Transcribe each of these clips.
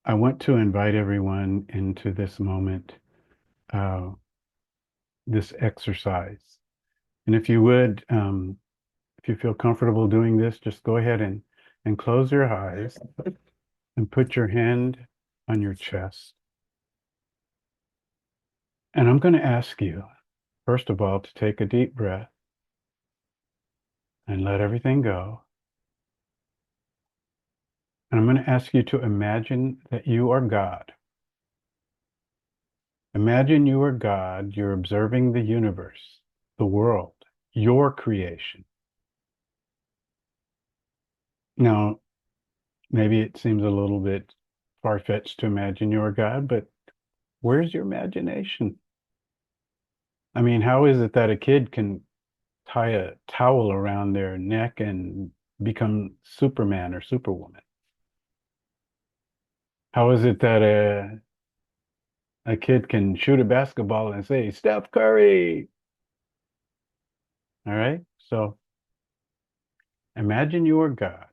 I want to invite everyone into this moment, uh, this exercise. And if you would, if you feel comfortable doing this, just go ahead and close your eyes and put your hand on your chest. And I'm going to ask you, first of all, to take a deep breath and let everything go. And I'm going to ask you to imagine that you are God. Imagine you are God, you're observing the universe, the world, your creation. Now, maybe it seems a little bit far-fetched to imagine you're God, but where's your imagination? I mean, how is it that a kid can tie a towel around their neck and become Superman or Superwoman? How is it that a kid can shoot a basketball and say, Steph Curry? All right. So imagine you are God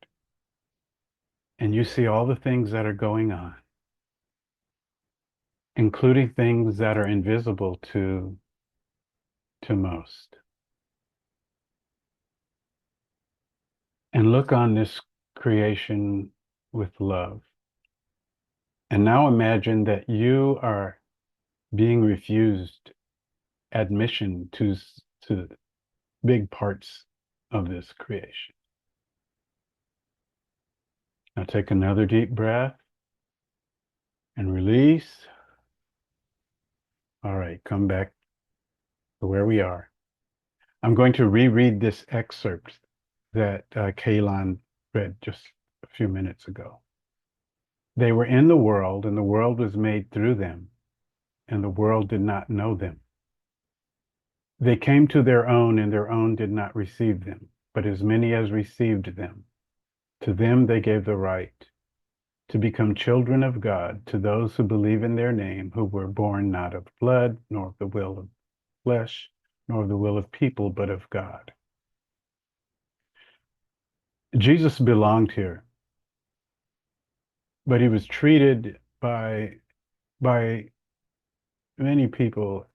and you see all the things that are going on, including things that are invisible to most. And look on this creation with love. And now imagine that you are being refused admission to big parts of this creation. Now take another deep breath and release. All right, come back to where we are. I'm going to reread this excerpt that Kaylon read just a few minutes ago. They were in the world, and the world was made through them, and the world did not know them. They came to their own, and their own did not receive them. But as many as received them, to them they gave the right to become children of God, to those who believe in their name, who were born not of blood, nor of the will of flesh, nor of the will of people, but of God. Jesus belonged here, but he was treated by many people,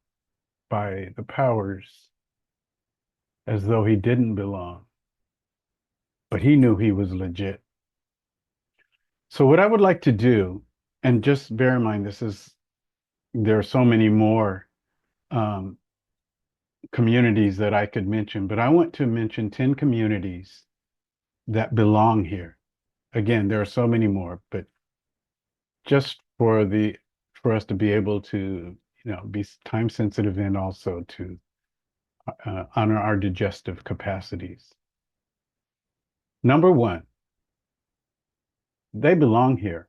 by the powers, as though he didn't belong. But he knew he was legit. So what I would like to do, and just bear in mind, there are so many more um, communities that I could mention, but I want to mention 10 communities that belong here. Again, there are so many more, but just for us to be able to, be time sensitive and also to honor our digestive capacities. Number one, they belong here.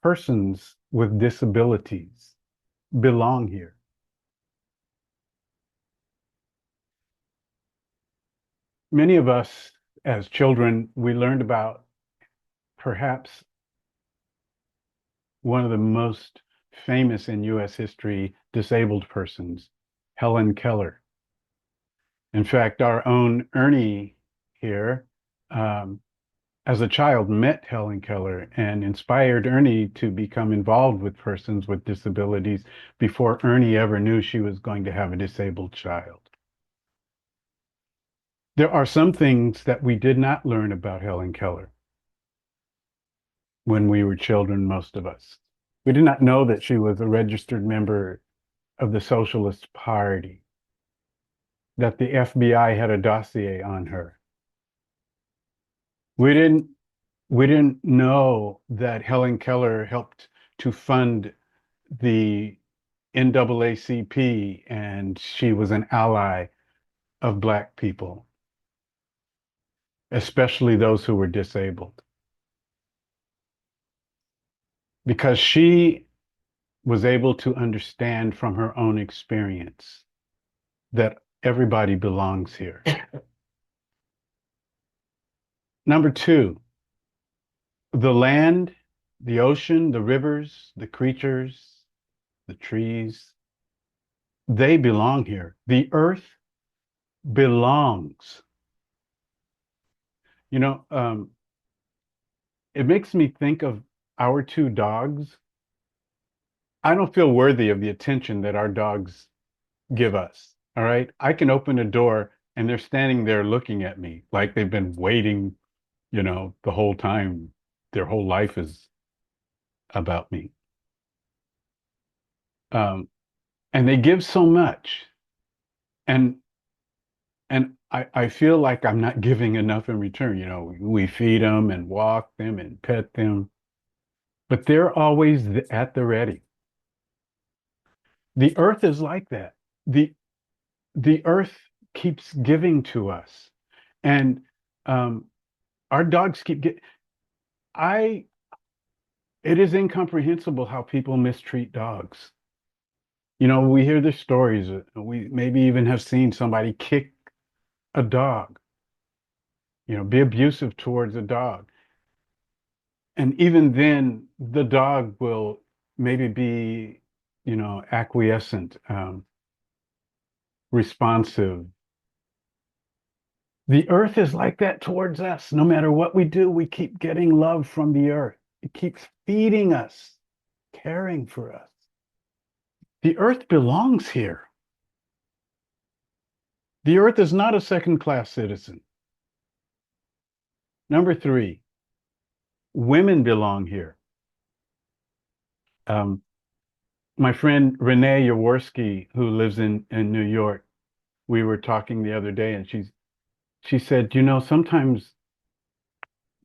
Persons with disabilities belong here. Many of us as children, we learned about perhaps one of the most famous in US history disabled persons, Helen Keller. In fact, our own Ernie here, um, as a child, met Helen Keller and inspired Ernie to become involved with persons with disabilities before Ernie ever knew she was going to have a disabled child. There are some things that we did not learn about Helen Keller when we were children, most of us. We did not know that she was a registered member of the Socialist Party, that the FBI had a dossier on her. We didn't we didn't know that Helen Keller helped to fund the NAACP and she was an ally of Black people, especially those who were disabled. Because she was able to understand from her own experience that everybody belongs here. Number two, the land, the ocean, the rivers, the creatures, the trees, they belong here. The earth belongs. You know, it makes me think of our two dogs, I don't feel worthy of the attention that our dogs give us. All right. I can open a door and they're standing there looking at me like they've been waiting, the whole time. Their whole life is about me. Um, and they give so much. And I feel like I'm not giving enough in return. We feed them and walk them and pet them, but they're always at the ready. The earth is like that. The the earth keeps giving to us, and um, our dogs keep get. I It is incomprehensible how people mistreat dogs. We hear the stories. We maybe even have seen somebody kick a dog. Be abusive towards a dog, and even then, the dog will maybe be, acquiescent, responsive. The earth is like that towards us. No matter what we do, we keep getting love from the earth. It keeps feeding us, caring for us. The earth belongs here. The earth is not a second-class citizen. Number three, women belong here. Um, my friend Renee Yaworsky, who lives in New York, we were talking the other day, and she said, sometimes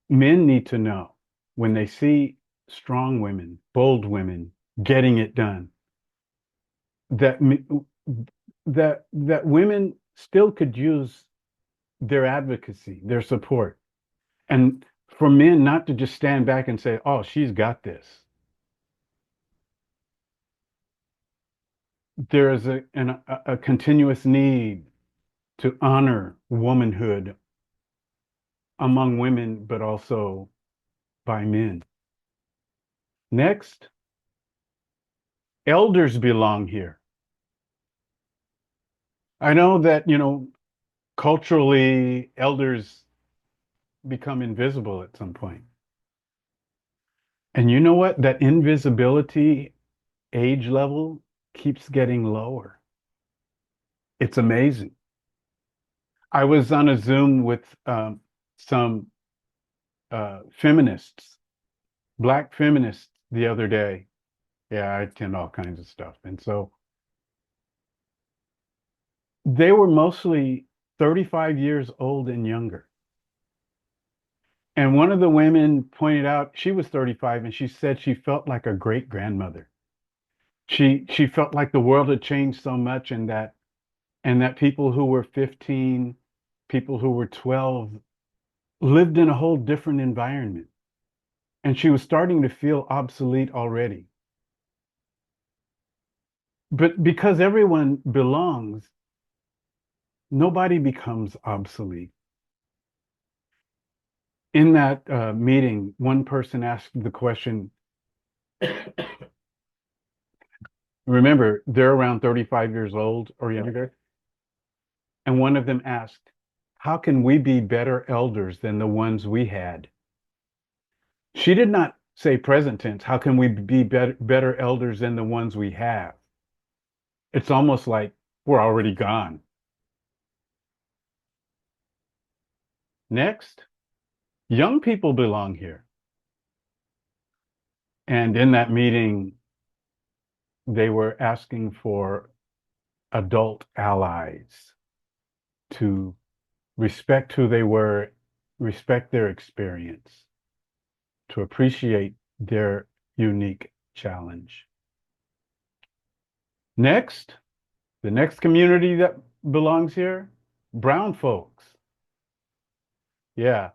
men need to know when they see strong women, bold women getting it done, that that women still could use their advocacy, their support, and for men not to just stand back and say, "Oh, she's got this." There is a continuous need to honor womanhood among women, but also by men. Next, elders belong here. I know that, culturally, elders become invisible at some point. And you know what? That invisibility age level keeps getting lower. It's amazing. I was on a Zoom with some feminists, black feminists, the other day. Yeah, I attend all kinds of stuff. And so they were mostly 35 years old and younger. And one of the women pointed out she was 35 and she said she felt like a great grandmother. She felt like the world had changed so much and that people who were 15, people who were 12 lived in a whole different environment. And she was starting to feel obsolete already. But because everyone belongs, nobody becomes obsolete. In that meeting, one person asked the question, remember, they're around 35 years old or younger. And one of them asked, how can we be better elders than the ones we had? She did not say present tense. How can we be better elders than the ones we have? It's almost like we're already gone. Next, young people belong here. And in that meeting, they were asking for adult allies to respect who they were, respect their experience, to appreciate their unique challenge. Next, the next community that belongs here, brown folks. Yeah,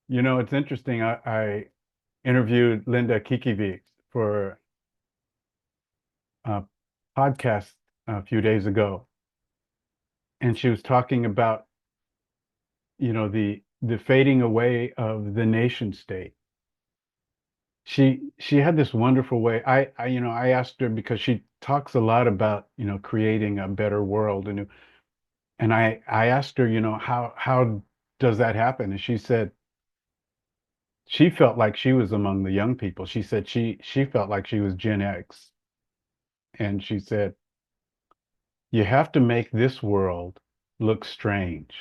it's interesting. I interviewed Linda Kikivi for a podcast a few days ago, and she was talking about, the fading away of the nation state. She had this wonderful way. I asked her because she talks a lot about, creating a better world, and I asked her, how does that happen? And she said she felt like she was among the young people. She said she felt like she was Gen X. And she said, you have to make this world look strange.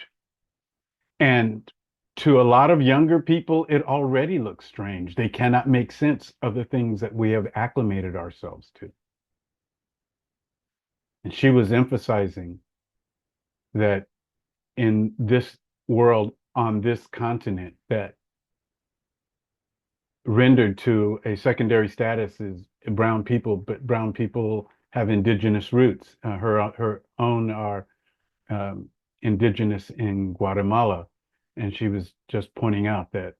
And to a lot of younger people, it already looks strange. They cannot make sense of the things that we have acclimated ourselves to. And she was emphasizing that in this world, on this continent, that rendered to a secondary status is brown people, but brown people have indigenous roots. Her own are indigenous in Guatemala, and she was just pointing out that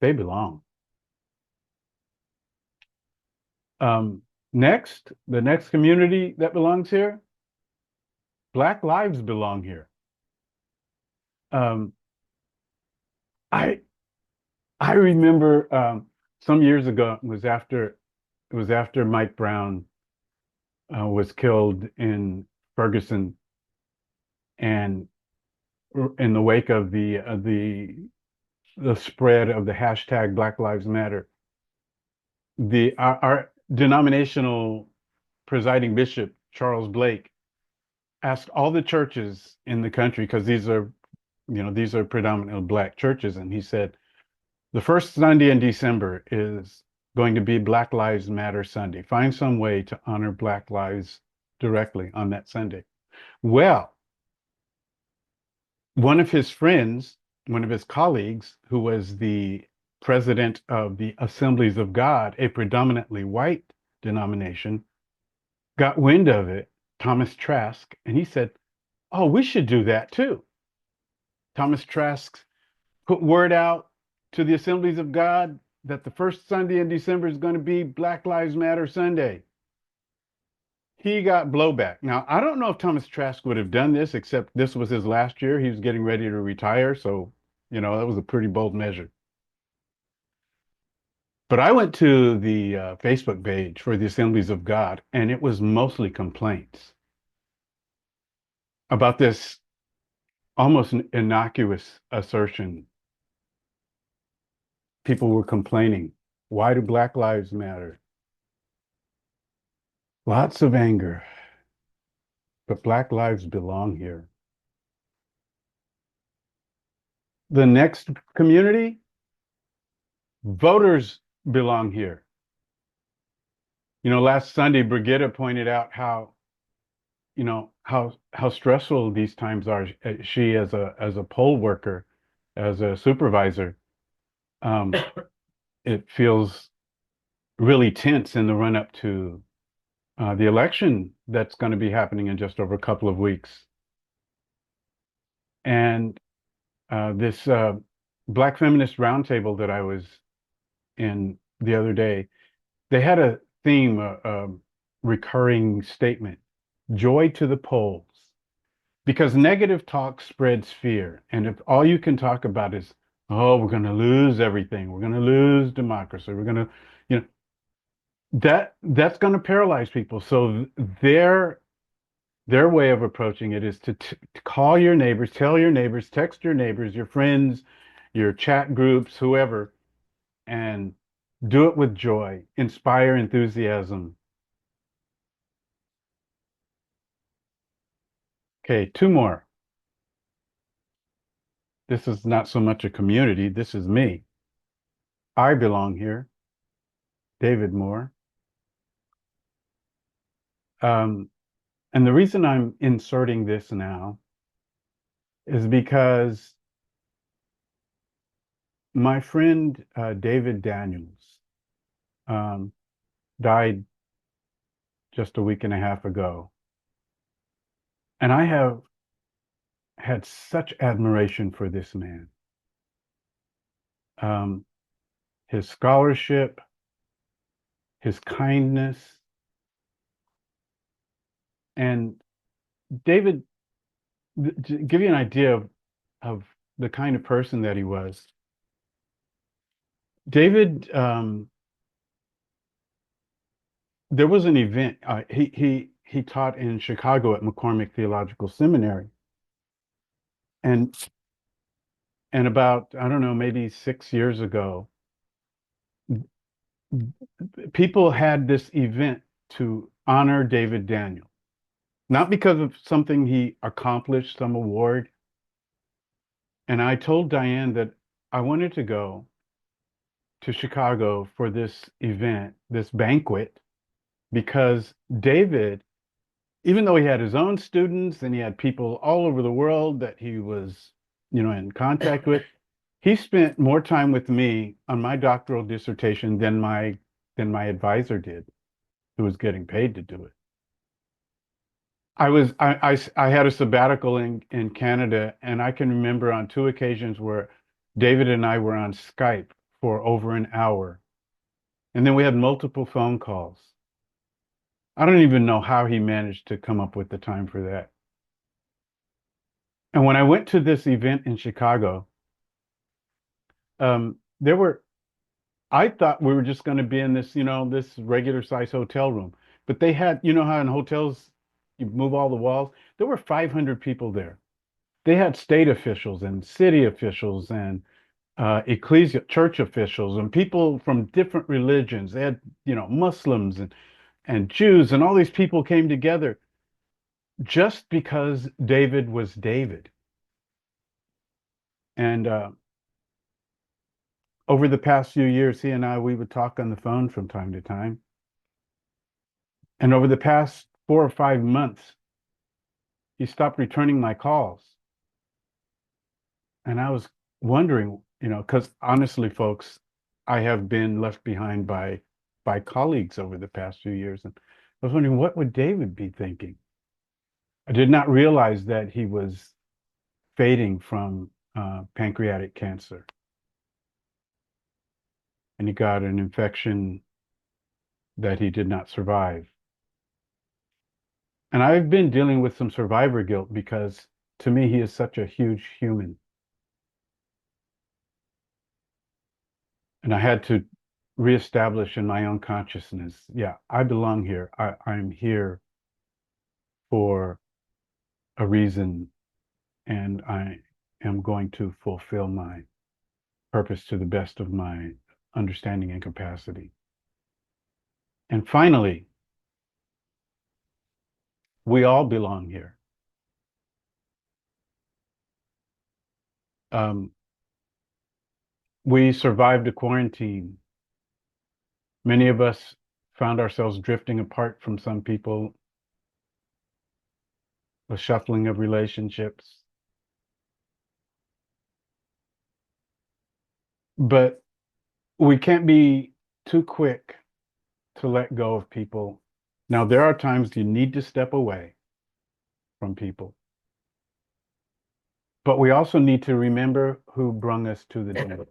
they belong. Next, the next community that belongs here, Black lives belong here. Um, I I remember some years ago it was after Mike Brown was killed in Ferguson, and in the wake of the spread of the hashtag Black Lives Matter, our denominational presiding bishop Charles Blake asked all the churches in the country, because these are predominantly black churches, and he said the first Sunday in December is going to be Black Lives Matter Sunday. Find some way to honor Black lives directly on that Sunday. Well, one of his friends, one of his colleagues, who was the president of the Assemblies of God, a predominantly white denomination, got wind of it, Thomas Trask, and he said, oh, we should do that too. Thomas Trask put word out to the Assemblies of God that the first Sunday in December is going to be Black Lives Matter Sunday. He got blowback. Now, I don't know if Thomas Trask would have done this, except this was his last year. He was getting ready to retire. So, that was a pretty bold measure. But I went to the Facebook page for the Assemblies of God, and it was mostly complaints about this almost innocuous assertion. People were complaining. Why do Black lives matter? Lots of anger, but Black lives belong here. The next community, voters belong here. Last Sunday, Brigitta pointed out how stressful these times are. She, as a poll worker, as a supervisor, it feels really tense in the run up to the election that's going to be happening in just over a couple of weeks. And this Black Feminist Roundtable that I was in the other day, they had a theme, a recurring statement: joy to the polls. Because negative talk spreads fear. And if all you can talk about is, oh, we're going to lose everything, we're going to lose democracy, we're going to, that's going to paralyze people. So their way of approaching it is to call your neighbors, tell your neighbors, text your neighbors, your friends, your chat groups, whoever, and do it with joy, inspire enthusiasm. Okay, two more. This is not so much a community. This is me. I belong here. David Moore. And the reason I'm inserting this now is because my friend David Daniels died just a week and a half ago. And I have had such admiration for this man. His scholarship, his kindness. And David, to give you an idea of the kind of person that he was, David, there was an event. He taught in Chicago at McCormick Theological Seminary, and And about, I don't know, maybe 6 years ago, people had this event to honor David Daniel, not because of something he accomplished, some award. And I told Diane that I wanted to go to Chicago for this event, this banquet, because David, even though he had his own students and he had people all over the world that he was, in contact with, he spent more time with me on my doctoral dissertation than my advisor did, who was getting paid to do it. I had a sabbatical in Canada, and I can remember on two occasions where David and I were on Skype for over an hour, and then we had multiple phone calls. I don't even know how he managed to come up with the time for that. And when I went to this event in Chicago, there were I thought we were just going to be in this regular size hotel room, but they had, how in hotels you move all the walls. There were 500 people there. They had state officials and city officials and ecclesia church officials and people from different religions. They had, Muslims and Jews, and all these people came together just because David was David. And over the past few years, he and we would talk on the phone from time to time. And over the past 4 or 5 months, he stopped returning my calls. And I was wondering, because honestly, folks, I have been left behind by colleagues over the past few years. And I was wondering, what would David be thinking? I did not realize that he was fading from pancreatic cancer. And he got an infection that he did not survive. And I've been dealing with some survivor guilt because to me, he is such a huge human. And I had to reestablish in my own consciousness, yeah, I belong here. I'm here for a reason, and I am going to fulfill my purpose to the best of my understanding and capacity. And finally, we all belong here. We survived a quarantine. Many of us found ourselves drifting apart from some people, a shuffling of relationships. But we can't be too quick to let go of people. Now, there are times you need to step away from people, but we also need to remember who brung us to the dance.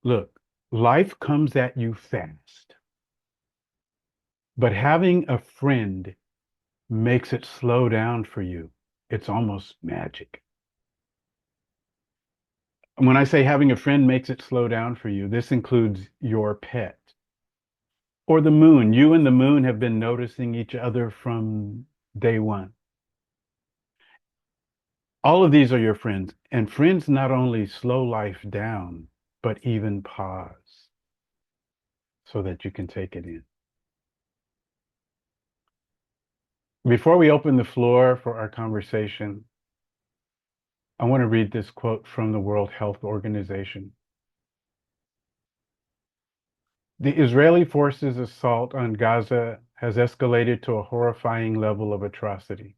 Look, life comes at you fast, but having a friend makes it slow down for you. It's almost magic. When I say having a friend makes it slow down for you, this includes your pet or the moon. You and the moon have been noticing each other from day one. All of these are your friends, and friends not only slow life down, but even pause so that you can take it in. Before we open the floor for our conversation, I want to read this quote from the World Health Organization. The Israeli forces' assault on Gaza has escalated to a horrifying level of atrocity.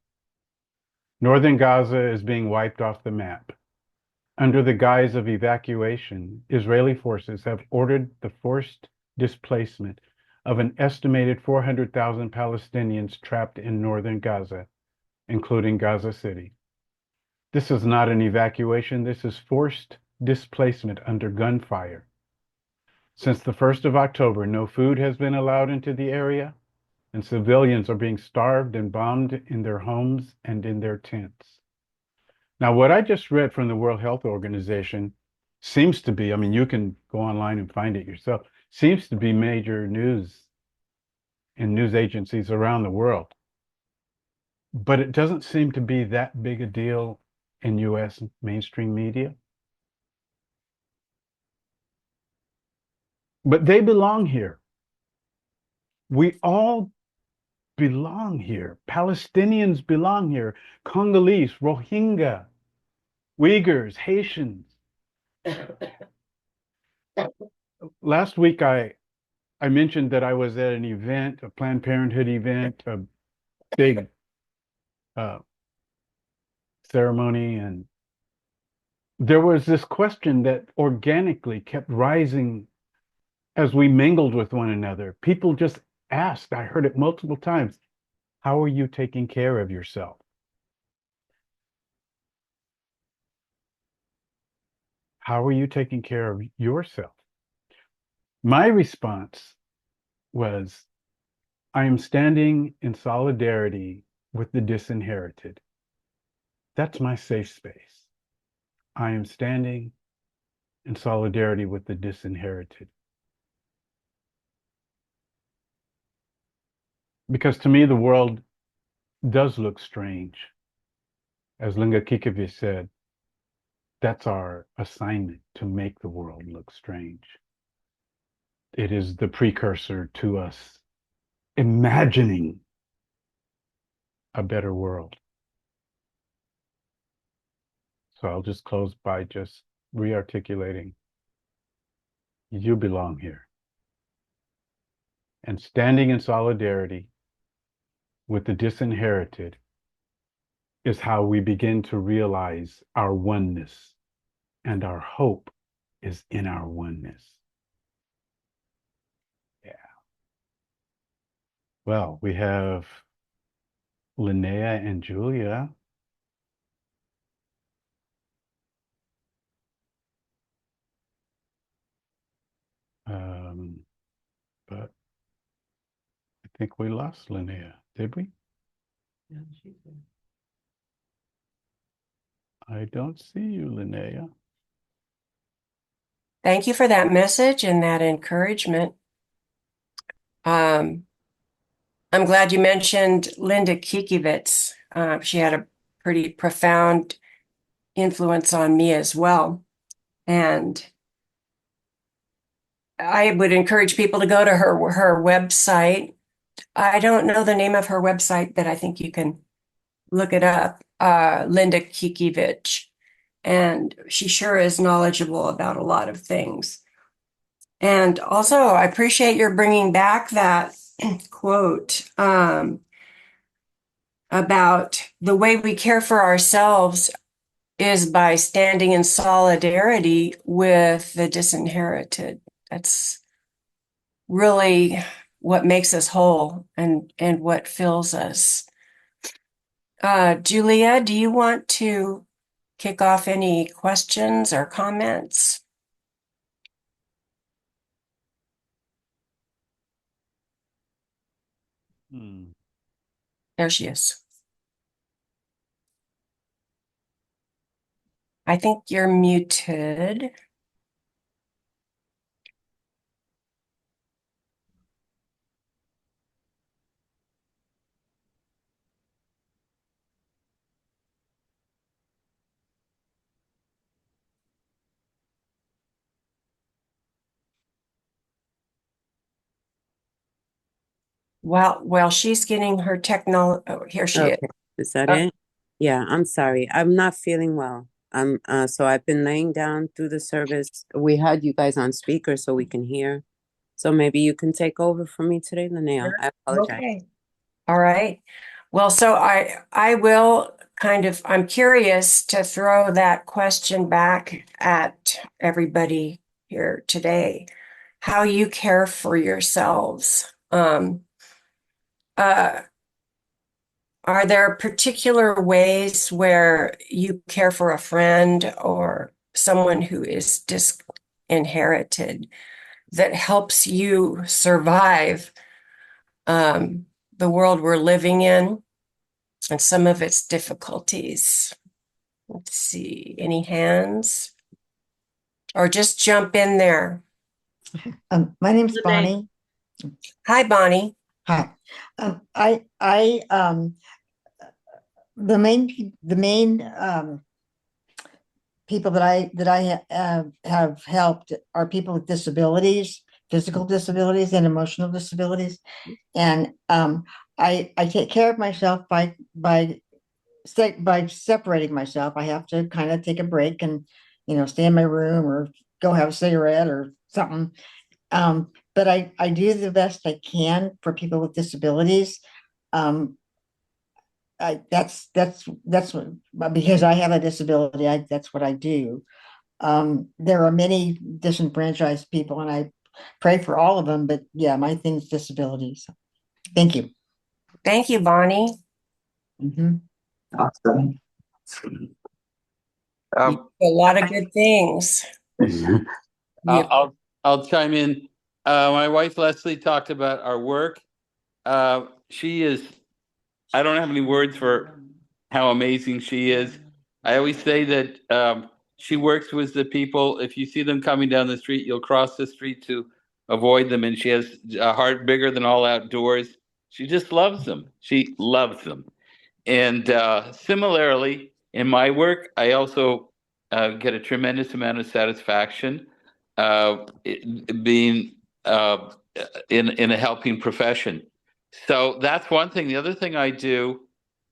Northern Gaza is being wiped off the map. Under the guise of evacuation, Israeli forces have ordered the forced displacement of an estimated 400,000 Palestinians trapped in northern Gaza, including Gaza City. This is not an evacuation, this is forced displacement under gunfire. Since the 1st of October, no food has been allowed into the area, and civilians are being starved and bombed in their homes and in their tents. Now, what I just read from the World Health Organization seems to be, I mean, you can go online and find it yourself, seems to be major news in news agencies around the world. But it doesn't seem to be that big a deal in US mainstream media. But they belong here. We all belong here. Palestinians belong here. Congolese, Rohingya, Uyghurs, Haitians. Last week, I mentioned that I was at an event, a Planned Parenthood event, a big ceremony, and there was this question that organically kept rising as we mingled with one another. People just asked, I heard it multiple times, how are you taking care of yourself? How are you taking care of yourself? My response was, I am standing in solidarity with the disinherited. That's my safe space. I am standing in solidarity with the disinherited. Because to me, the world does look strange. As Linga Kikovic said, that's our assignment, to make the world look strange. It is the precursor to us imagining a better world. So I'll just close by just re-articulating, you belong here. And standing in solidarity with the disinherited is how we begin to realize our oneness, and our hope is in our oneness. Yeah. Well, we have Linnea and Julia. But I think we lost Linnea, did we? Yeah, she's there. I don't see you, Linnea. Thank you for that message and that encouragement. I'm glad you mentioned Linda Kikivitz. She had a pretty profound influence on me as well. And I would encourage people to go to her website. I don't know the name of her website, but I think you can look it up, Linda Kikivitz. And she sure is knowledgeable about a lot of things. And also, I appreciate your bringing back that quote about the way we care for ourselves is by standing in solidarity with the disinherited. That's really what makes us whole and what fills us. Julia, do you want to kick off any questions or comments? There she is. I think you're muted. While she's getting her technology, oh, here she is. Okay, is that it? Yeah, I'm sorry. I'm not feeling well. So I've been laying down through the service. We had you guys on speaker so we can hear. So maybe you can take over for me today, Linnea. I apologize. Okay. All right. Well, so I will I'm curious to throw that question back at everybody here today. How you care for yourselves. Are there particular ways where you care for a friend or someone who is disinherited that helps you survive the world we're living in and some of its difficulties? Let's see, any hands? Or just jump in there. My name's Good Bonnie. Hi, Bonnie. Hi. The main people have helped are people with disabilities, physical disabilities and emotional disabilities. And I take care of myself by separating myself. I have to kind of take a break and, stay in my room or go have a cigarette or something. But I do the best I can for people with disabilities. Um, that's what, because I have a disability, that's what I do. There are many disenfranchised people, and I pray for all of them. But yeah, my thing's disabilities. Thank you. Thank you, Bonnie. Mhm. Awesome. A lot of good things. I'll chime in. My wife Leslie talked about our work. She is, I don't have any words for how amazing she is. I always say that she works with the people. If you see them coming down the street, you'll cross the street to avoid them. And she has a heart bigger than all outdoors. She just loves them. She loves them. And similarly, in my work, I also get a tremendous amount of satisfaction being in a helping profession. So that's one thing. The other thing I do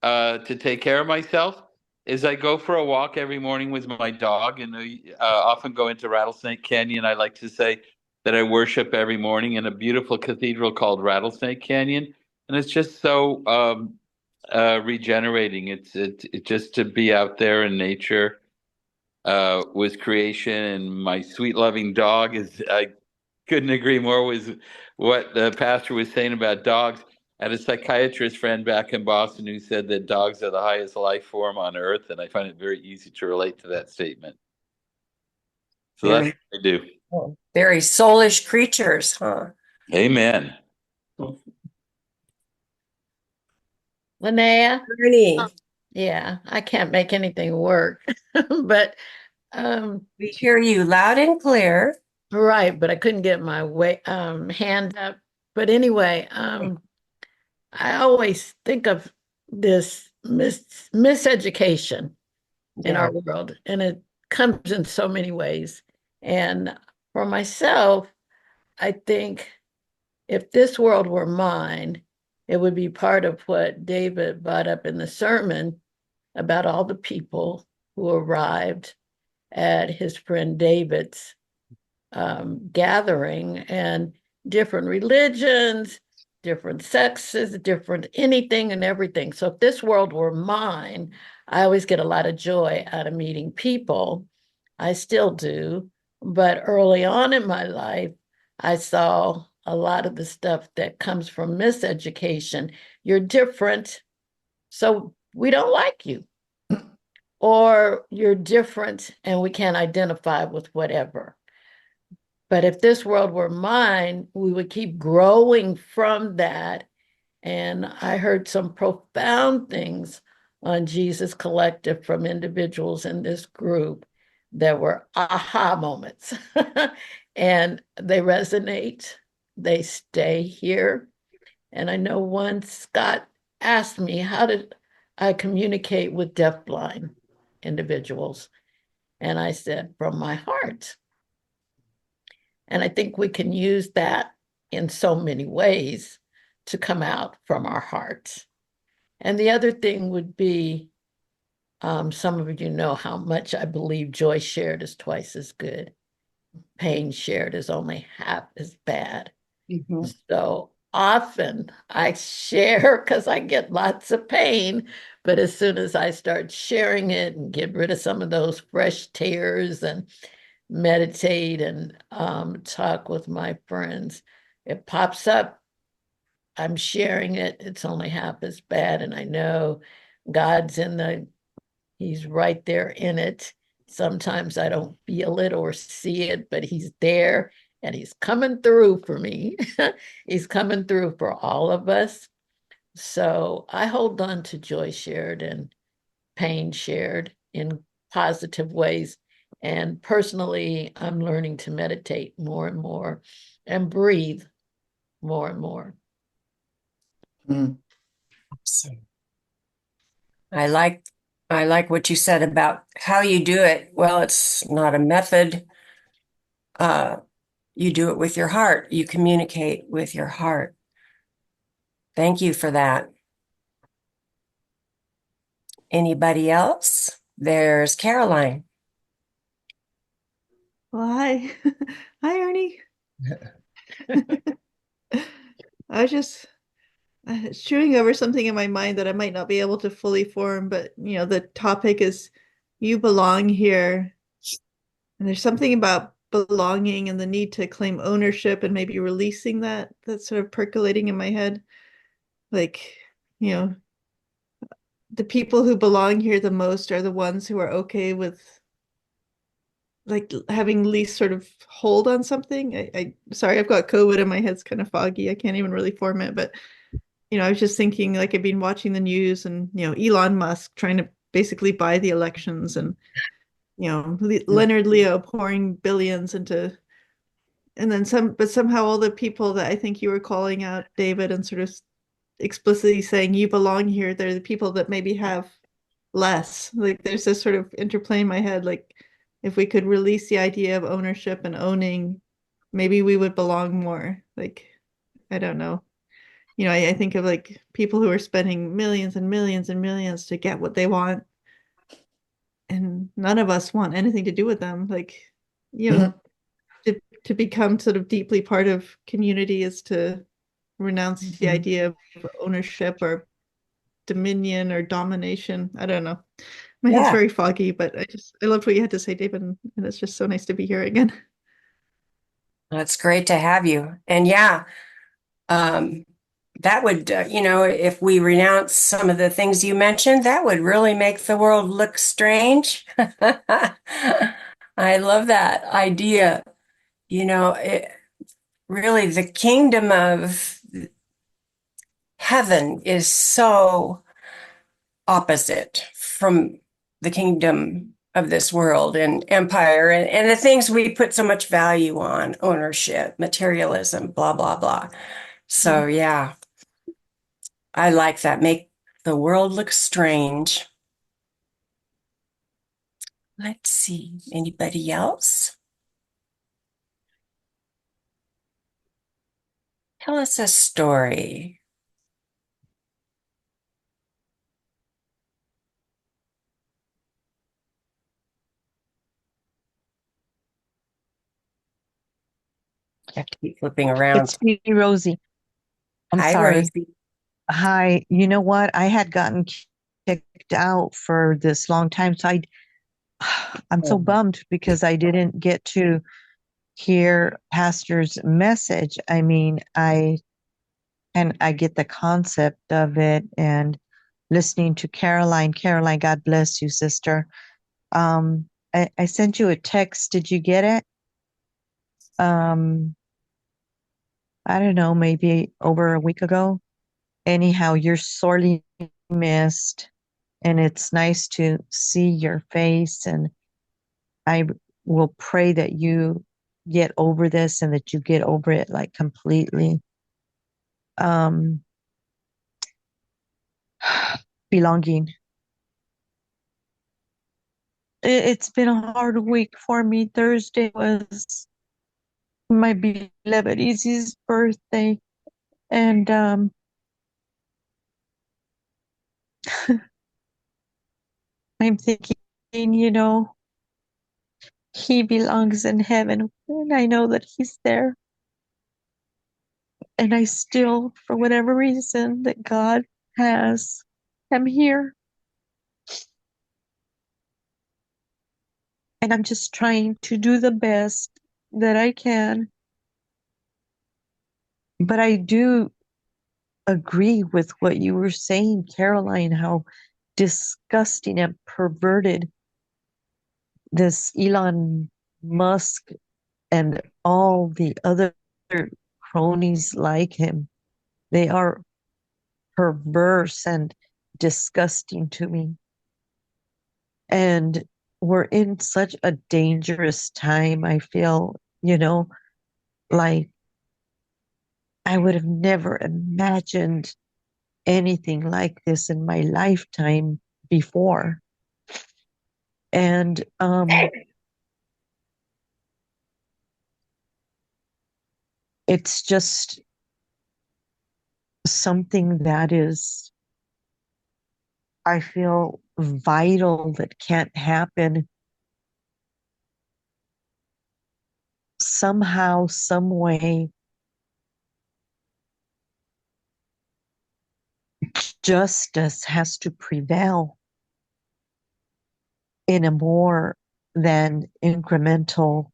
to take care of myself is I go for a walk every morning with my dog, and I often go into Rattlesnake Canyon. I like to say that I worship every morning in a beautiful cathedral called Rattlesnake Canyon, and it's just so regenerating. It's just to be out there in nature with creation, and my sweet loving dog is. I couldn't agree more with what the pastor was saying about dogs. I had a psychiatrist friend back in Boston who said that dogs are the highest life form on earth, and I find it very easy to relate to that statement. So that's what I do. Very soulish creatures, huh? Amen. Linnea, Ernie, yeah, I can't make anything work, but we hear you loud and clear. right, but I couldn't get my hand up. But anyway, I always think of this miseducation in Yeah. our world, and it comes in so many ways. And for myself, I think if this world were mine, it would be part of what David brought up in the sermon about all the people who arrived at his friend David's gathering, and different religions, different sexes, different anything and everything. So if this world were mine, I always get a lot of joy out of meeting people. I still do. But early on in my life, I saw a lot of the stuff that comes from miseducation. You're different, so we don't like you. Or you're different and we can't identify with whatever. But if this world were mine, we would keep growing from that. And I heard some profound things on Jesus Collective from individuals in this group that were aha moments. And they resonate, they stay here. And I know once Scott asked me, how did I communicate with deafblind individuals? And I said, from my heart. And I think we can use that in so many ways to come out from our hearts. And the other thing would be, some of you know how much I believe joy shared is twice as good. Pain shared is only half as bad. Mm-hmm. So often I share because I get lots of pain, but as soon as I start sharing it and get rid of some of those fresh tears and meditate and talk with my friends, it pops up. I'm sharing it. It's only half as bad. And I know God's He's right there in it. Sometimes I don't feel it or see it, but He's there and He's coming through for me. He's coming through for all of us. So I hold on to joy shared and pain shared in positive ways. And personally, I'm learning to meditate more and more and breathe more and more. Mm. I like I like what you said about how you do it. Well, it's not a method. Uh, you do it with your heart. You communicate with your heart. Thank you for that. Anybody else? There's Caroline. Well, hi. Hi, Ernie. I was just chewing over something in my mind that I might not be able to fully form, but the topic is you belong here. And there's something about belonging and the need to claim ownership and maybe releasing that's sort of percolating in my head. Like, you know, the people who belong here the most are the ones who are okay with like having least sort of hold on something. I sorry, I've got COVID and my head's kind of foggy. I can't even really form it, but I was just thinking like I've been watching the news and Elon Musk trying to basically buy the elections and Leonard Leo pouring billions into and then some, but somehow all the people that I think you were calling out, David, and sort of explicitly saying you belong here, they're the people that maybe have less. Like there's this sort of interplay in my head, like if we could release the idea of ownership and owning, maybe we would belong more. Like, I don't know. I think of like people who are spending millions and millions and millions to get what they want. And none of us want anything to do with them. Like, to become sort of deeply part of community is to renounce the idea of ownership or dominion or domination. I don't know. My head's Yeah, very foggy, but I loved what you had to say, David, and it's just so nice to be here again. that's great to have you. And yeah, um, that would, if we renounce some of the things you mentioned, that would really make the world look strange. I love that idea. Really, the kingdom of heaven is so opposite from the kingdom of this world and empire and the things we put so much value on, ownership, materialism, blah, blah, blah. So, yeah, I like that. Make the world look strange. Let's see. Anybody else? Tell us a story. I have to keep flipping around. It's me, Rosie. I'm Hi, sorry. Rosie. Hi. You know what? I had gotten kicked out for this long time, so I'm so bummed because I didn't get to hear Pastor's message. I mean, I get the concept of it and listening to Caroline. Caroline, God bless you, sister. I sent you a text. Did you get it? Um, I don't know, maybe over a week ago. Anyhow, you're sorely missed, and it's nice to see your face. And I will pray that you get over this and that you get over it like completely. Um, belonging. It's been a hard week for me. Thursday was my beloved Izzy's birthday, and I'm thinking, he belongs in heaven, and I know that he's there. And I still, for whatever reason that God has, am here. And I'm just trying to do the best that I can. But I do agree with what you were saying, Caroline, how disgusting and perverted this Elon Musk and all the other cronies like him. They are perverse and disgusting to me. And we're in such a dangerous time. I feel, like I would have never imagined anything like this in my lifetime before. And it's just something that is, I feel, vital, that can't happen somehow, some way. Justice has to prevail in a more than incremental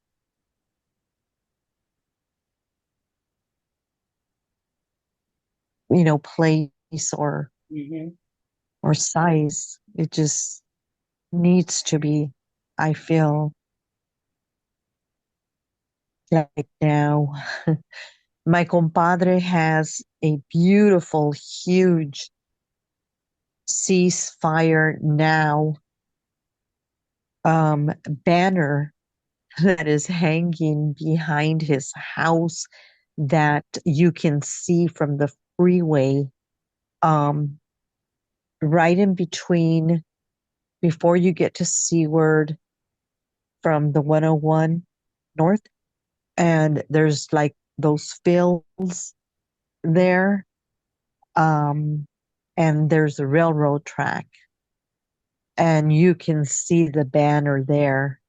place or size. It just needs to be, I feel like now. My compadre has a beautiful, huge ceasefire now banner that is hanging behind his house that you can see from the freeway, right in between, before you get to Seaward from the 101 north. And there's like those fields there. And there's a railroad track. And you can see the banner there,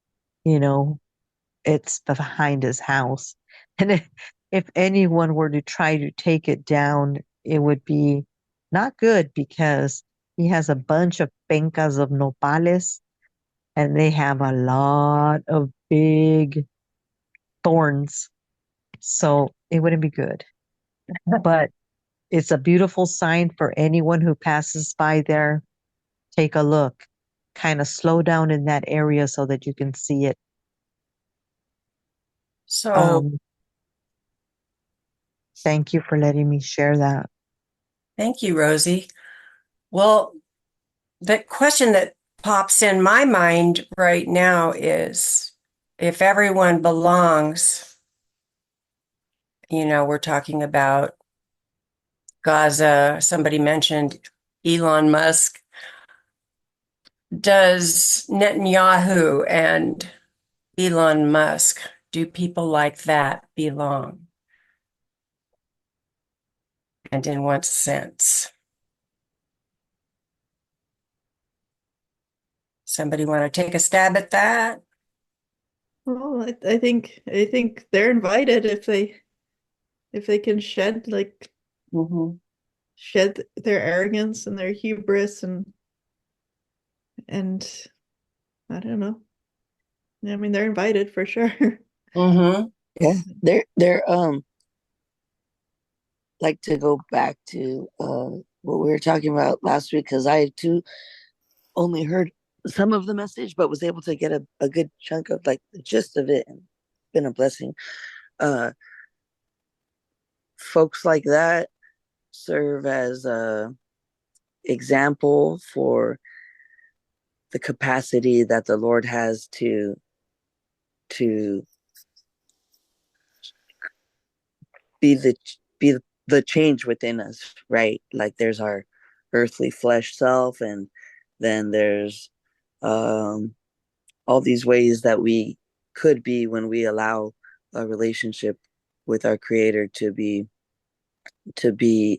it's behind his house. And if anyone were to try to take it down, it would be not good, because he has a bunch of pencas of nopales, and they have a lot of big thorns. So it wouldn't be good. But it's a beautiful sign for anyone who passes by there. Take a look. Kind of slow down in that area so that you can see it. So Thank you for letting me share that. thank you, Rosie. Well, the question that pops in my mind right now is, if everyone belongs, we're talking about Gaza, somebody mentioned Elon Musk. Does Netanyahu and Elon Musk, do people like that belong? And in what sense? Somebody want to take a stab at that? Well, I think they're invited if they can shed their arrogance and their hubris and I don't know. I mean, they're invited for sure. Yeah, they're like, to go back to what we were talking about last week, because I too only heard some of the message, but was able to get a good chunk of like the gist of it, and it's been a blessing. Folks like that serve as a example for the capacity that the Lord has to be the change within us, right? Like, there's our earthly flesh self, and then there's all these ways that we could be when we allow a relationship with our Creator to be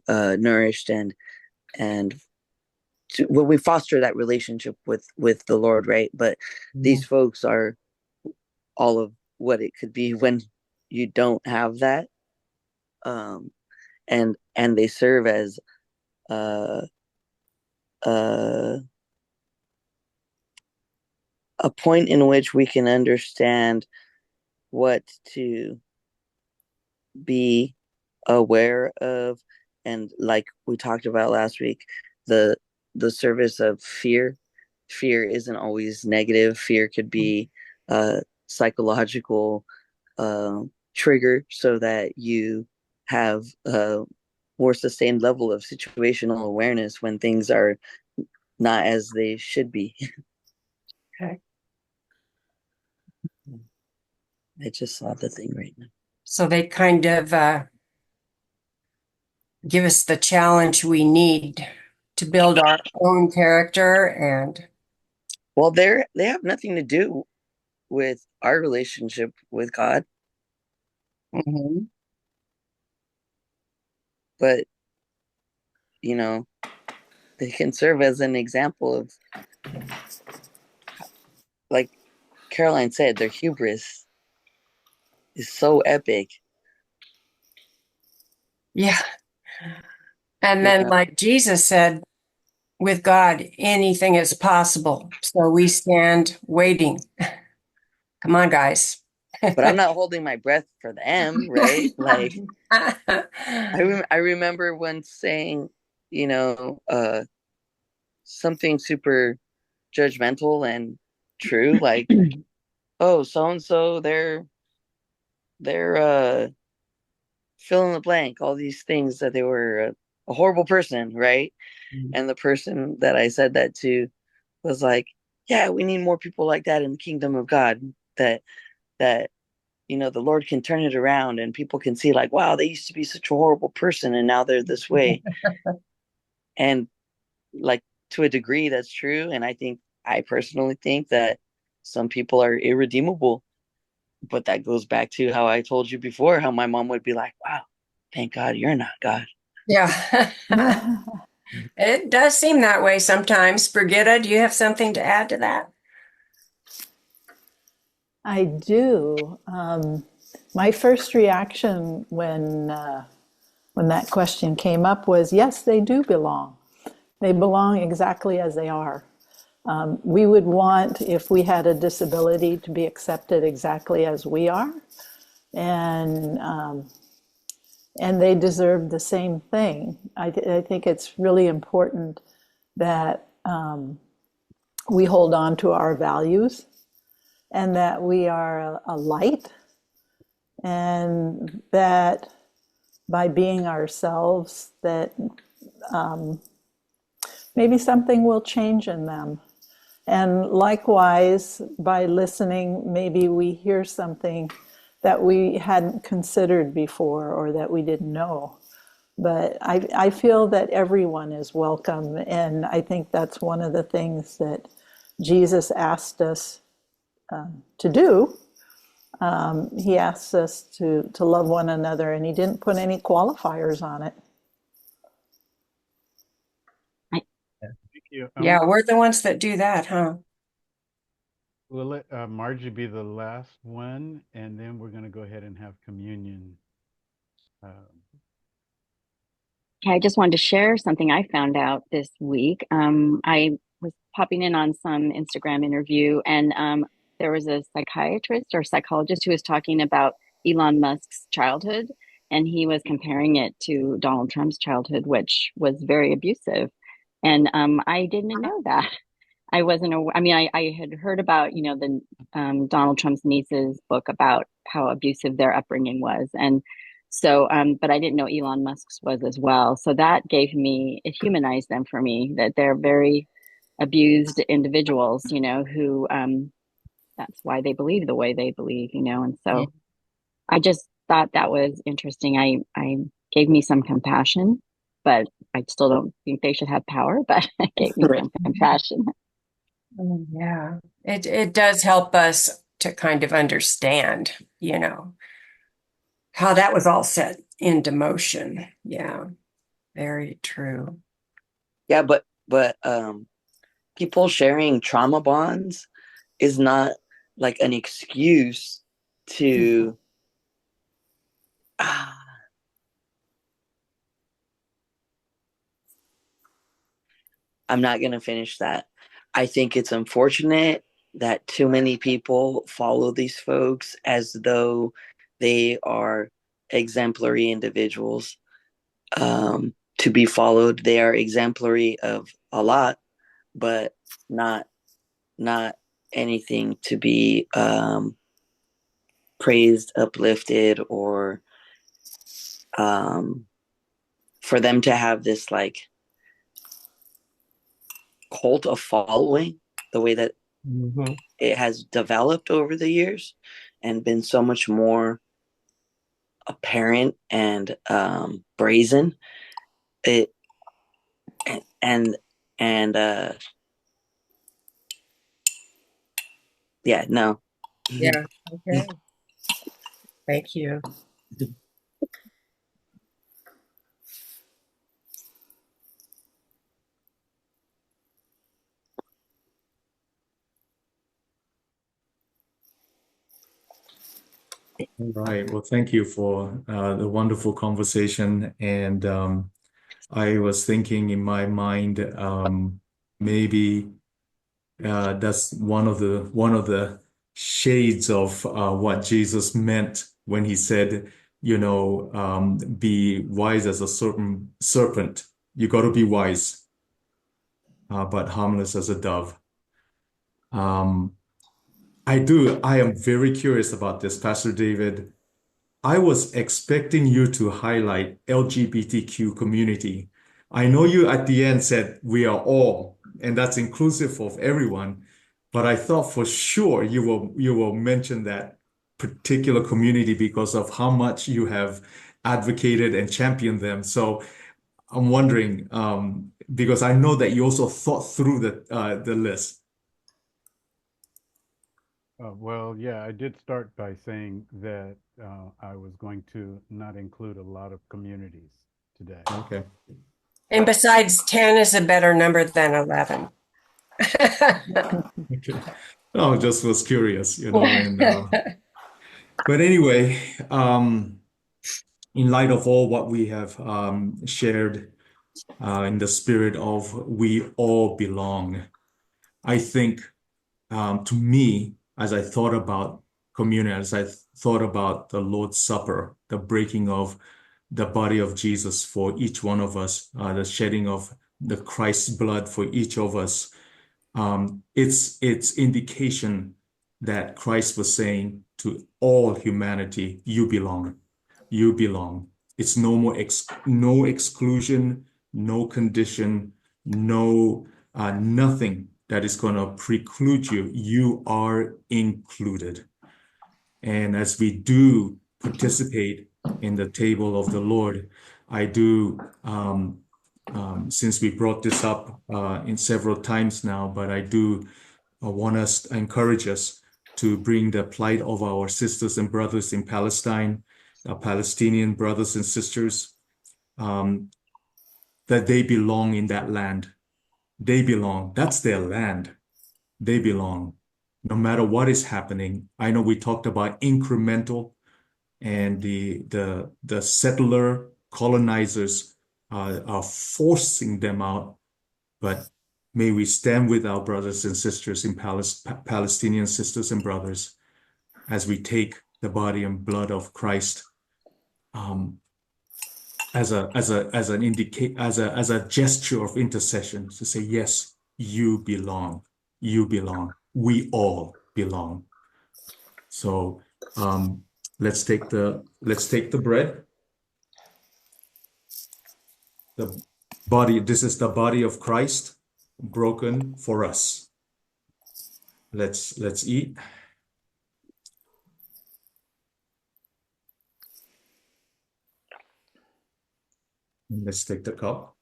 nourished, and when we foster that relationship with the Lord, right? But these folks are all of what it could be when you don't have that, and they serve as a point in which we can understand what to be aware of, and like we talked about last week, the service of fear. Fear isn't always negative. Fear could be a psychological trigger, so that you have a more sustained level of situational awareness when things are not as they should be. Okay. I just saw the thing right now. So they kind of give us the challenge we need to build our own character and Well, they have nothing to do with our relationship with God, Mhm. but you know, they can serve as an example of, like Caroline said, their hubris is so epic. Yeah. And then, Yeah. like Jesus said, with God, anything is possible. So we stand waiting. Come on, guys. But I'm not holding my breath for them, right? Like I remember once saying, you know, something super judgmental and true, like, oh, so and so, they're fill in the blank, all these things that they were a horrible person, right? And the person that I said that to was like, yeah, we need more people like that in the kingdom of God. That the Lord can turn it around and people can see, like, wow, they used to be such a horrible person and now they're this way. And like, to a degree, that's true. And I personally think that some people are irredeemable. But that goes back to how I told you before, how my mom would be like, wow, thank God you're not God. Yeah. It does seem that way sometimes. Brigitta, do you have something to add to that? I do. My first reaction when that question came up was, yes, they do belong. They belong exactly as they are. We would want, if we had a disability, to be accepted exactly as we are, and they deserve the same thing. I think it's really important that we hold on to our values and that we are a light, and that by being ourselves, that maybe something will change in them. And likewise, by listening, maybe we hear something that we hadn't considered before or that we didn't know. But I feel that everyone is welcome. And I think that's one of the things that Jesus asked us to do. He asks us to love one another, and he didn't put any qualifiers on it. Thank you. Yeah, we're the ones that do that, huh? We'll let Margie be the last one, and then we're going to go ahead and have communion. Okay, I just wanted to share something I found out this week. I was popping in on some Instagram interview, and there was a psychiatrist or psychologist who was talking about Elon Musk's childhood, and he was comparing it to Donald Trump's childhood, which was very abusive. And I didn't know that. I wasn't aware. I mean, I had heard about, the Donald Trump's niece's book about how abusive their upbringing was. And so, but I didn't know Elon Musk's was as well. So that gave me, it humanized them for me, that they're very abused individuals, who that's why they believe the way they believe, And so I just thought that was interesting. I gave me some compassion, but I still don't think they should have power, but it gave me some compassion. Yeah, it does help us to kind of understand, how that was all set into motion. Yeah, very true. Yeah, but people sharing trauma bonds is not like an excuse to I'm not going to finish that. I think it's unfortunate that too many people follow these folks as though they are exemplary individuals to be followed. They are exemplary of a lot, but not anything to be praised, uplifted, or for them to have this like cult of following, the way that it has developed over the years and been so much more apparent and brazen. It and Yeah, no. Yeah, okay. Thank you. All right. Well, thank you for the wonderful conversation. And I was thinking in my mind, maybe that's one of the shades of what Jesus meant when he said, be wise as a serpent. You got to be wise, but harmless as a dove. I am very curious about this, Pastor David. I was expecting you to highlight LGBTQ community. I know you at the end said we are all, and that's inclusive of everyone, but I thought for sure you will mention that particular community because of how much you have advocated and championed them. So I'm wondering, because I know that you also thought through the list. Well, yeah, I did start by saying that I was going to not include a lot of communities today. Okay. And besides, 10 is a better number than 11. Okay. No, I just was curious, but anyway, in light of all what we have shared in the spirit of we all belong, I think to me, as I thought about communion, as I thought about the Lord's Supper, the breaking of the body of Jesus for each one of us, the shedding of the Christ's blood for each of us, it's indication that Christ was saying to all humanity, you belong. You belong. It's no more no exclusion, no condition, no nothing that is going to preclude you. You are included. And as we do participate in the table of the Lord, I do, since we brought this up in several times now, but I do encourage us to bring the plight of our sisters and brothers in Palestine, our Palestinian brothers and sisters, that they belong in that land. They belong. That's their land. They belong. No matter what is happening. I know we talked about incremental and the settler colonizers are forcing them out, but may we stand with our brothers and sisters in Palestinian sisters and brothers as we take the body and blood of Christ as a gesture of intercession to say, yes, you belong. You belong. We all belong. So let's take the bread. The body, this is the body of Christ broken for us. Let's eat. And let's take the cup.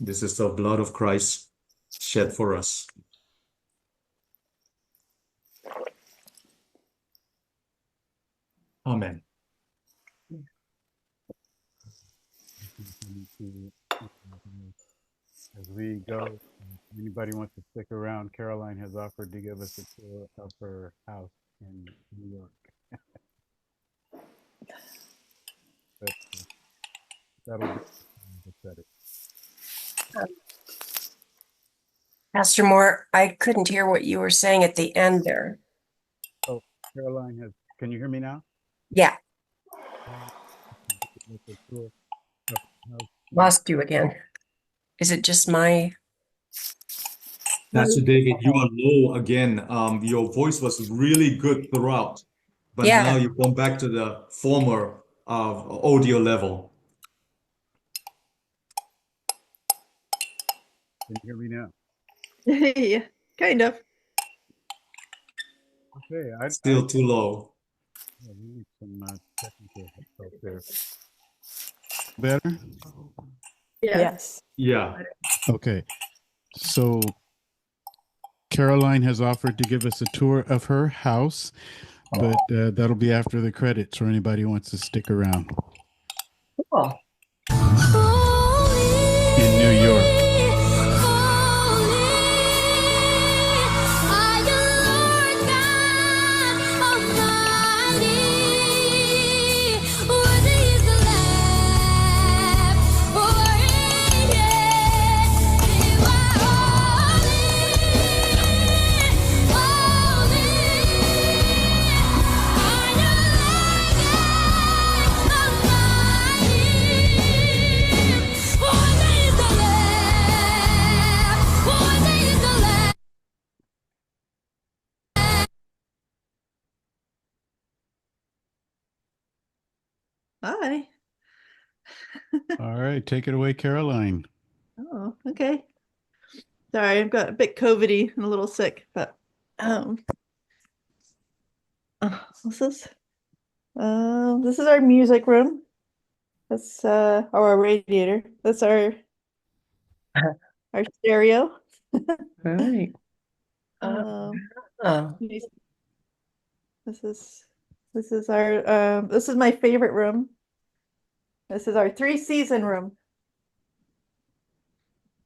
This is the blood of Christ shed for us. Amen. As we go, if anybody wants to stick around, Caroline has offered to give us a tour of her house in New York. But, that'll be better. Pastor Moore, I couldn't hear what you were saying at the end there. Oh, Caroline has, can you hear me now? Yeah, lost you again. Is it just my... Pastor David, you are low again. Your voice was really good throughout, but Yeah. now you've gone back to the former audio level. Can you hear me now? Yeah, kind of. Okay, Still too low. Yeah, we need some technical help there. Better? Yeah. Yes. Yeah. Okay. So Caroline has offered to give us a tour of her house, but that'll be after the credits for anybody who wants to stick around Cool. in New York. Hi. All right, take it away, Caroline. Oh, okay. Sorry, I've got a bit COVID-y and a little sick, but what's this? This is our music room. That's our radiator. That's our stereo. Right. Oh. This is our this is my favorite room. This is our 3-season room.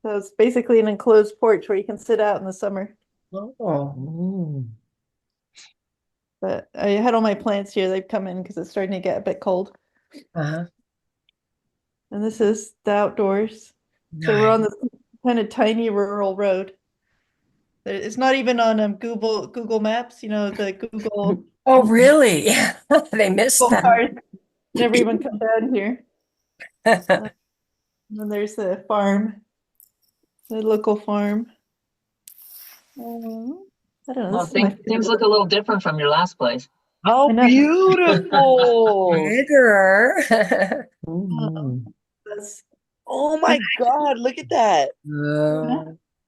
So it's basically an enclosed porch where you can sit out in the summer. Oh. But I had all my plants here. They've come in because it's starting to get a bit cold. Uh-huh. And this is the outdoors. So we're on this kind of tiny rural road. It's not even on Google Maps, you know, the Google Oh, really? They missed Google that. cars never even come down here. And then there's the farm, the local farm. I don't know. Well, This is my things favorite. look a little different from your last place. How I know. beautiful. Bigger. That's- Oh my God, look at that.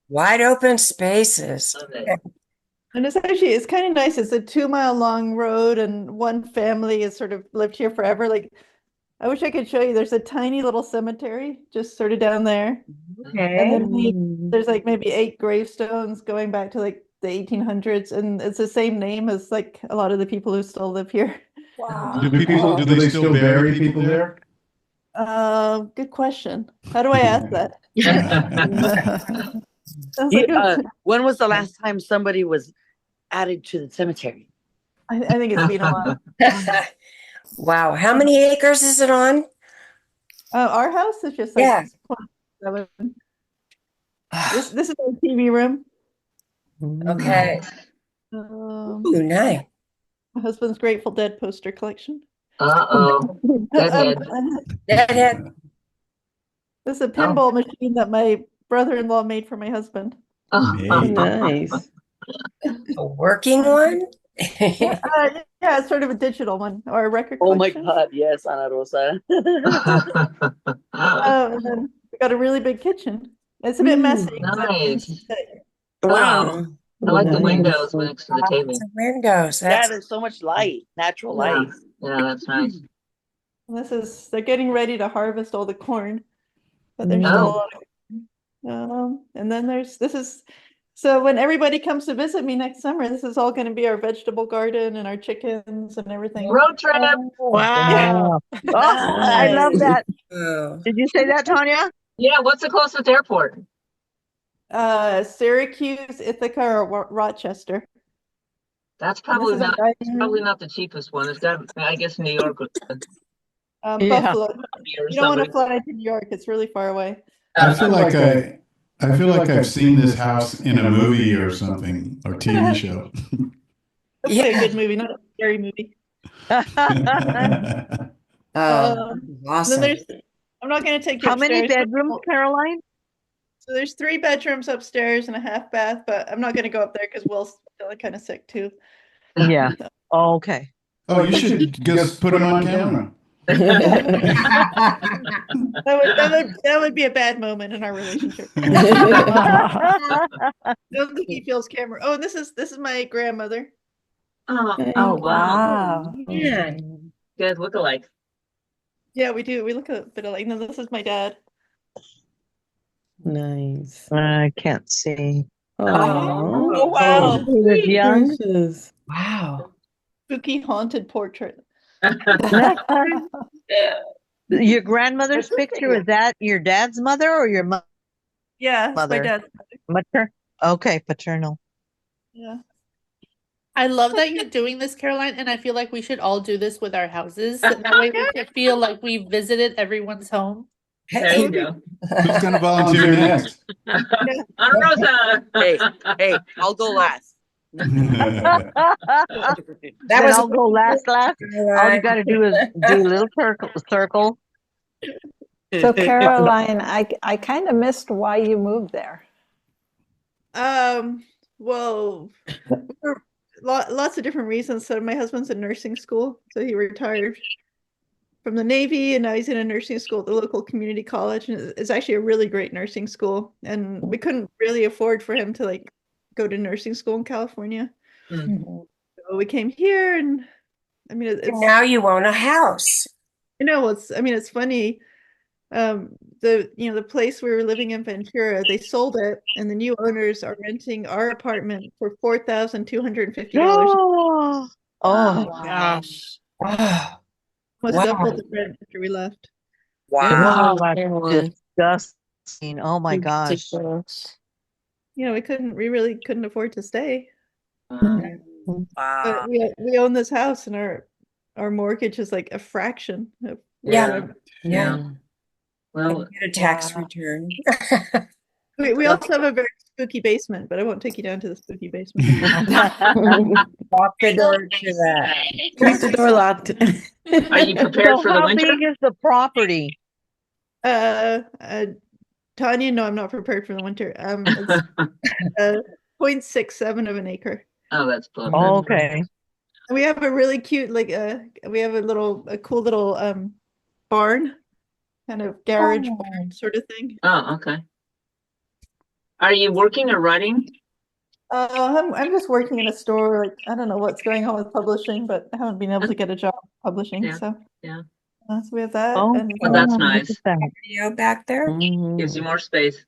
Wide open spaces. And it's kind of nice. It's a 2-mile long road, and one family has sort of lived here forever. Like, I wish I could show you. There's a tiny little cemetery just sort of down there. And then there's like maybe 8 gravestones going back to like the 1800s, and it's the same name as like a lot of the people who still live here. Wow. Do they still bury people there? Good question. How do I ask that? Sounds like When was the last time somebody was added to the cemetery? I think it's been a while. Wow. How many acres is it on? Our house is just like Yeah. 27. This is our TV room. Okay. Um, Ooh, nice. My husband's Grateful Dead poster collection. Uh-oh. Deadhead. Deadhead. This is a pinball machine that my brother-in-law made for my husband. Nice. A working one? Yeah, it's sort of a digital one or a record Oh my collection. God, yes, Ana Rosa. And then we got a really big kitchen. It's a bit messy. but Nice. Wow. I like the windows next to the table. Windows. Yeah, That's there's so much light, natural Yeah. light. Yeah, that's nice. they're getting ready to harvest all the corn, but there's still a Oh. lot of, and then so when everybody comes to visit me next summer, this is all going to be our vegetable garden and our chickens and everything. Road trip. Wow. Oh, I love that. Oh. Did you say that, Tanya? Yeah, what's the closest airport? Syracuse, Ithaca, or Rochester. That's And this probably is our not dining room. the cheapest one. It's got, I guess, New York would Yeah. Buffalo. or You don't want to somebody. fly to New York. It's really far away. I feel like I've seen this house in a movie or something, or TV show. That's like a good movie, not a scary movie. Oh, Then awesome. I'm not going to take you How many upstairs. bedrooms, Caroline? So there's 3 bedrooms upstairs and a half bath, but I'm not going to go up there because Will's feeling kind of sick too. Yeah. Oh, okay. Oh, you should just put him on camera. That would be a bad moment in our relationship. Don't think he feels camera. Oh, and this is my grandmother. Oh, wow. Yeah. You guys look alike. Yeah, we do. We look a bit alike. No, this is my dad. Nice. I can't see. Oh, wow. He was young. precious. Wow. Spooky haunted portrait. Your grandmother's picture, is that your dad's mother or your Yeah, it's my mother? dad's. Mater? Okay, paternal. Yeah. I love that you're doing this, Caroline, and I feel like we should all do this with our houses. That way we can feel like we visited everyone's home. There you go. Who's gonna volunteer next? Ana Rosa. Hey, I'll go last. That was I'll go last. All you got to do is do a little circle. So Caroline, I kind of missed why you moved there. Well, lots of different reasons. So my husband's in nursing school, so he retired from the Navy, and now he's in a nursing school at the local community college, and it's actually a really great nursing school. And we couldn't really afford for him to like go to nursing school in California. So we came here, and I mean, it's Now you own a house. it's funny. The place we were living in Ventura, they sold it, and the new owners are renting our apartment for $4,250. Oh, Gosh. Oh, Almost wow. doubled the rent after we left. wow, that's disgusting. Oh my gosh. We really couldn't afford to stay. Wow. But we own this house, and our mortgage is like a fraction of Yeah. Yeah. Well, Get a tax return. we also have a very spooky basement, but I won't take you down to the spooky basement. Lock the door to that. Keep the door locked. are you prepared So for the how winter? big is the property? Tanya, no, I'm not prepared for the winter. It's 0.67 of an acre. Oh, that's close. Okay. And we have a really cute, we have a cool little barn, kind of garage barn sort of thing. Oh, okay. Are you working or writing? I'm just working in a store. Like, I don't know what's going on with publishing, but I haven't been able to get a job publishing. Yeah, So yeah. so we have that. Oh, And Well, that's look nice. at that. Video back there. Gives you more space.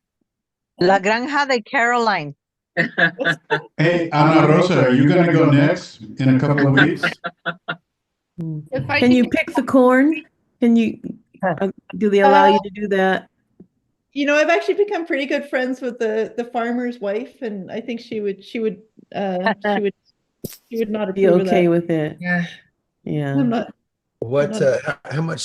La Granja de Caroline. Hey, Ana Rosa, are you gonna go next in a couple of weeks? If I Can you pick the corn? Can you, do they allow you to do that? I've actually become pretty good friends with the farmer's wife, and I think she would not Be approve of okay that. with it? Yeah. Yeah. I'm not. What, how much